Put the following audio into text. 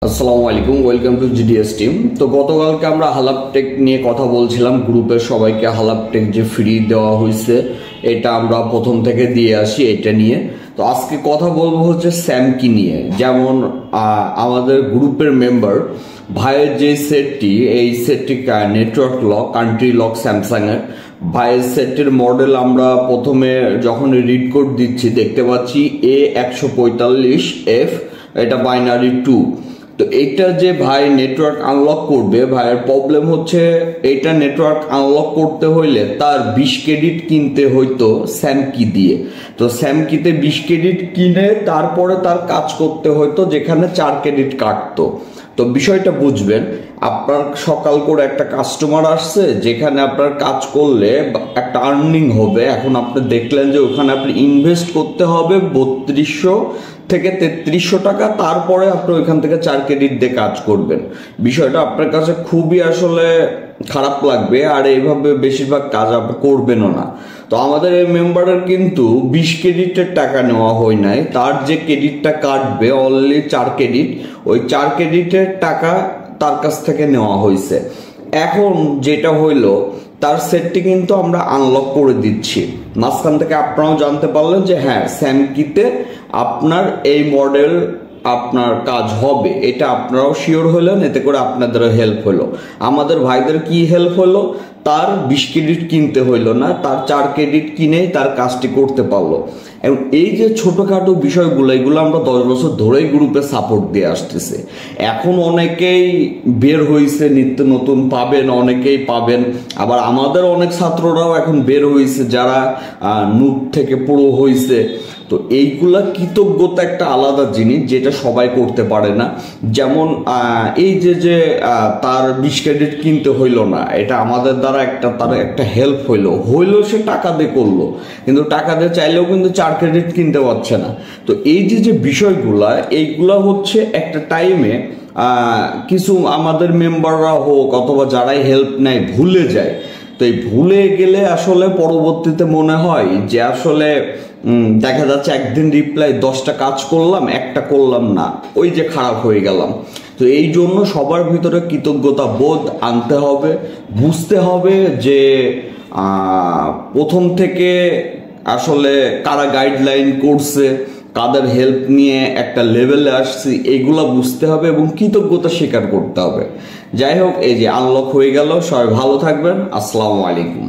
আসসালামু আলাইকুম, welcome to GDS team. তো গতকালকে আমরা হালাপ টেক নিয়ে কথা বলছিলাম, গ্রুপের সবাইকে হালাপ টেক যে ফ্রি দেওয়া হয়েছে এটা আমরা প্রথম থেকে দিয়ে আসি এটা নিয়ে। তো আজকে কথা বলবো হচ্ছে স্যামকি নিয়ে। যেমন আমাদের গ্রুপের মেম্বার ভাইয়ের যে সেটটি, এই সেটটি নেটওয়ার্ক লক, কান্ট্রি লক স্যামসাংয়ের ভাইয়ের সেটটির মডেল আমরা প্রথমে যখন রিড কোড দিচ্ছি দেখতে পাচ্ছি A145F, এটা বাইনারি 2। তো এইটা যে ভাই নেটওয়ার্ক আনলক করবে, ভাইয়ের প্রবলেম হচ্ছে এইটা নেটওয়ার্ক আনলক করতে হইলে তার 20 ক্রেডিট কিনতে হইতো স্যামকি দিয়ে। তো স্যামকিতে 20 ক্রেডিট কিনে তারপরে তার কাজ করতে হইতো, যেখানে 4 ক্রেডিট কাটতো। তো বিষয়টা বুঝবেন, আপনার সকাল করে একটা কাস্টমার আসছে যেখানে আপনার কাজ করলে একটা আর্নিং হবে। এখন আপনি দেখলেন যে ওখানে আপনি ইনভেস্ট করতে হবে 3200 থেকে 3300 টাকা, তারপরে আপনি ওইখান থেকে 4 ক্রেডিট দিয়ে কাজ করবেন। বিষয়টা আপনার কাছে খুবই আসলে খারাপ লাগবে, আর এইভাবে বেশিরভাগ কাজ আপনি করবেনও না। তো আমাদের এই মেম্বারের কিন্তু 20 ক্রেডিটের টাকা নেওয়া হয় নাই, তার যে ক্রেডিটটা কাটবে অনলি 4 ক্রেডিট, ওই 4 ক্রেডিটের টাকা তার কাছ থেকে নেওয়া হয়েছে। এখন যেটা হইলো, তার সেটটি কিন্তু আমরা আনলক করে দিচ্ছি। মাঝখান থেকে আপনারাও জানতে পারলেন যে হ্যাঁ, স্যামকিতে আপনার এই মডেল আপনার কাজ হবে, এটা আপনারাও শিওর হলেন, এতে করে আপনাদেরও হেল্প হলো। আমাদের ভাইদের কি হেল্প হলো, তার 20 ক্রেডিট কিনতে হইলো না, তার 4 ক্রেডিট কিনেই তার কাজটি করতে পারলো। এবং এই যে ছোটখাটো বিষয়গুলো, এগুলো আমরা 10 বছর ধরেই গ্রুপে সাপোর্ট দিয়ে আসতেছে। এখন অনেকেই বের হয়েছে, নিত্য নতুন পাবেন, অনেকেই পাবেন। আবার আমাদের অনেক ছাত্ররাও এখন বের হয়েছে যারা নুব থেকে পুরো হয়েছে। তো এইগুলা কৃতজ্ঞতা একটা আলাদা জিনিস, যেটা সবাই করতে পারে না। যেমন এই যে তার 20 ক্রেডিট কিনতে হইলো না, এটা আমাদের দ্বারা তার একটা হেল্প হইলো, সে টাকা দিয়ে করলো, কিন্তু টাকা দিয়ে চাইলেও কিন্তু 4 ক্রেডিট কিনতে পারছে না। তো এই যে বিষয়গুলা, এইগুলা হচ্ছে একটা টাইমে কিছু আমাদের মেম্বাররা হোক অথবা যারাই হেল্প নেয় ভুলে যায়। তো এই ভুলে গেলে আসলে পরবর্তীতে মনে হয় যে আসলে দেখা যাচ্ছে একদিন রিপ্লাই 10টা কাজ করলাম, একটা করলাম না, ওই যে খারাপ হয়ে গেলাম। তো এই জন্য সবার ভিতরে কৃতজ্ঞতা বোধ আনতে হবে, বুঝতে হবে যে প্রথম থেকে আসলে কারা গাইডলাইন করছে, কাদের হেল্প নিয়ে একটা লেভেলে আসছি, এগুলা বুঝতে হবে এবং কৃতজ্ঞতা স্বীকার করতে হবে। যাই হোক, এই যে আনলক হয়ে গেল, সবাই ভালো থাকবেন। আসসালামু আলাইকুম।